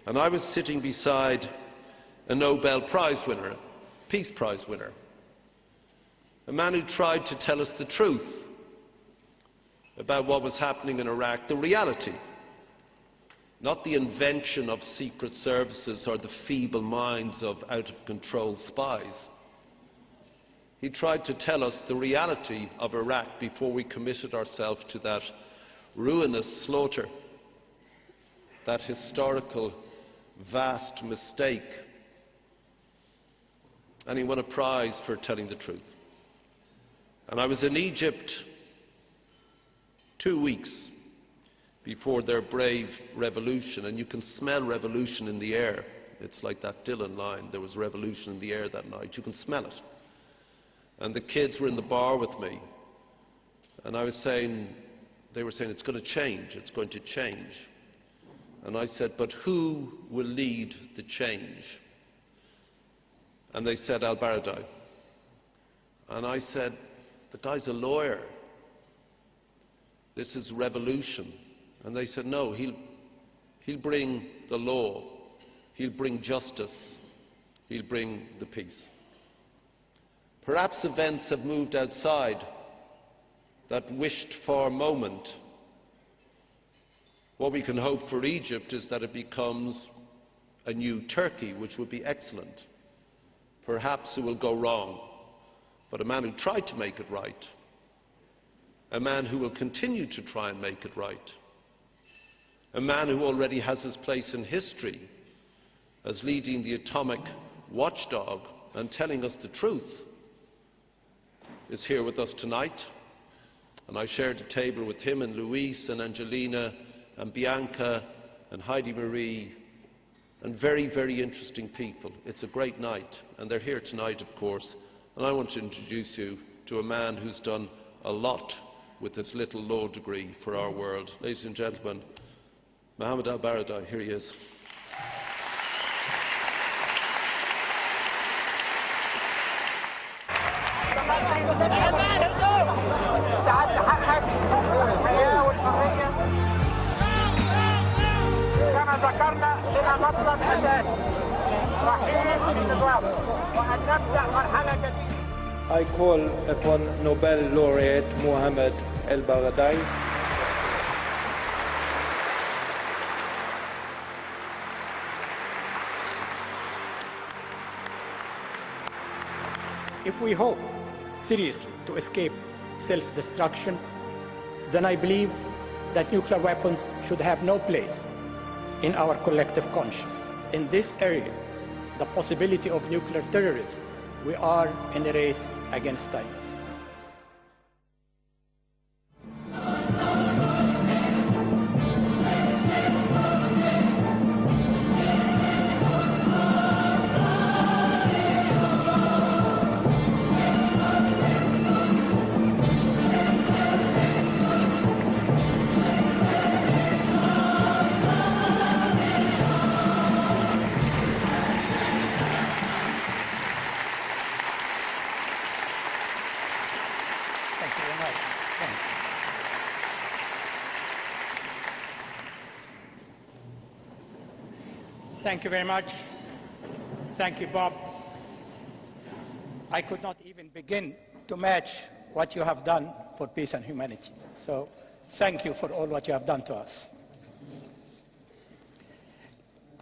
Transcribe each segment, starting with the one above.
And I was sitting beside a Nobel Prize winner, a Peace Prize winner, a man who tried to tell us the truth about what was happening in Iraq, the reality, not the invention of secret services or the feeble minds of out-of-control spies. He tried to tell us the reality of Iraq before we committed ourselves to that ruinous slaughter, that historical vast mistake. And he won a prize for telling the truth. And I was in Egypt 2 weeks before their brave revolution, and you can smell revolution in the air. It's like that Dylan line, there was revolution in the air that night. You can smell it. And the kids were in the bar with me, and I was saying, they were saying, it's going to change, it's going to change. And I said, but who will lead the change? And they said, ElBaradei. And I said, the guy's a lawyer. This is revolution. And they said, no, he'll bring the law, he'll bring justice, he'll bring the peace. Perhaps events have moved outside that wished-for moment. What we can hope for Egypt is that it becomes a new Turkey, which would be excellent. Perhaps it will go wrong, but a man who tried to make it right, a man who will continue to try and make it right, a man who already has his place in history as leading the atomic watchdog and telling us the truth, is here with us tonight. And I shared a table with him and Luis and Angelina and Bianca and Heidi Marie and very, very interesting people. It's a great night, and they're here tonight, of course. And I want to introduce you to a man who's done a lot with his little law degree for our world. Ladies and gentlemen, Mohammed ElBaradei, here he is. كما ذكرنا لنا مطلب أساسي رحيل النظام وأن نبدأ مرحلة جديدة. I call upon Nobel laureate Mohammed ElBaradei If we hope seriously to escape self-destruction, then I believe that nuclear weapons should have no place in our collective conscience. In this area, the possibility of nuclear terrorism, we are in a race against time. Thank you very much. Thank you, Bob. I could not even begin to match what you have done for peace and humanity. So thank you for all what you have done to us.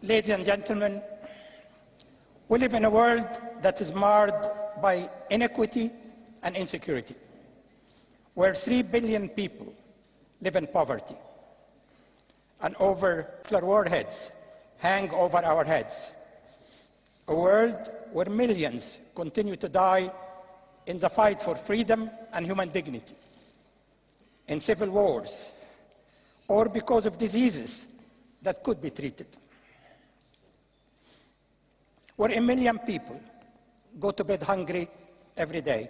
Ladies and gentlemen, we live in a world that is marred by inequity and insecurity, where 3 billion people live in poverty, and over nuclear warheads hang over our heads. A world where millions continue to die in the fight for freedom and human dignity, in civil wars, or because of diseases that could be treated. Where 1 million people go to bed hungry every day.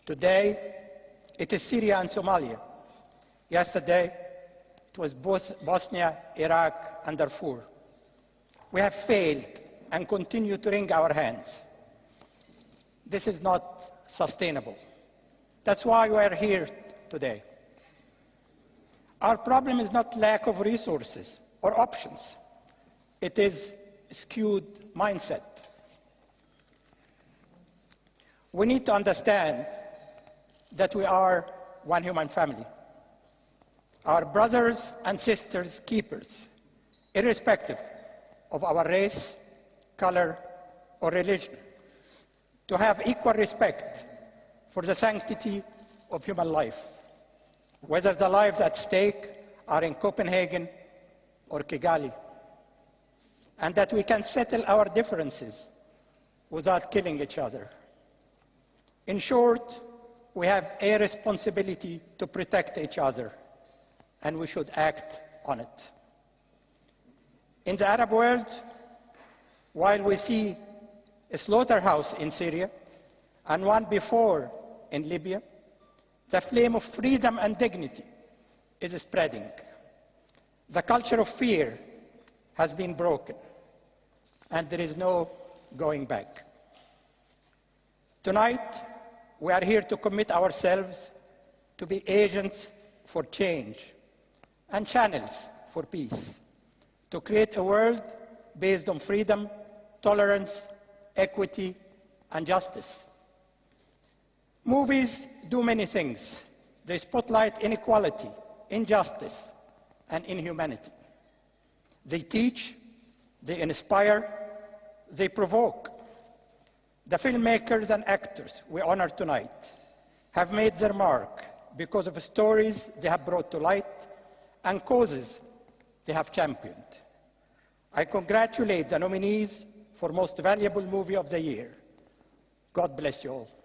Today, it is Syria and Somalia. Yesterday, it was Bosnia, Iraq, and Darfur. We have failed and continue to wring our hands. This is not sustainable. That's why we are here today. Our problem is not lack of resources or options. it is a skewed mindset. We need to understand that we are one human family. Our brothers and sisters keepers, irrespective of our race, color, or religion, to have equal respect for the sanctity of human life, whether the lives at stake are in Copenhagen or Kigali, and that we can settle our differences without killing each other. In short, we have a responsibility to protect each other, and we should act on it. In the Arab world, while we see a slaughterhouse in Syria and one before in Libya, the flame of freedom and dignity is spreading. The culture of fear has been broken, and there is no going back. Tonight, we are here to commit ourselves to be agents for change and channels for peace, to create a world based on freedom, tolerance, equity, and justice. Movies do many things. They spotlight inequality, injustice, and inhumanity. They teach, they inspire, they provoke. The filmmakers and actors we honor tonight have made their mark because of the stories they have brought to light and causes they have championed. I congratulate the nominees for Most Valuable Movie of the Year. God bless you all.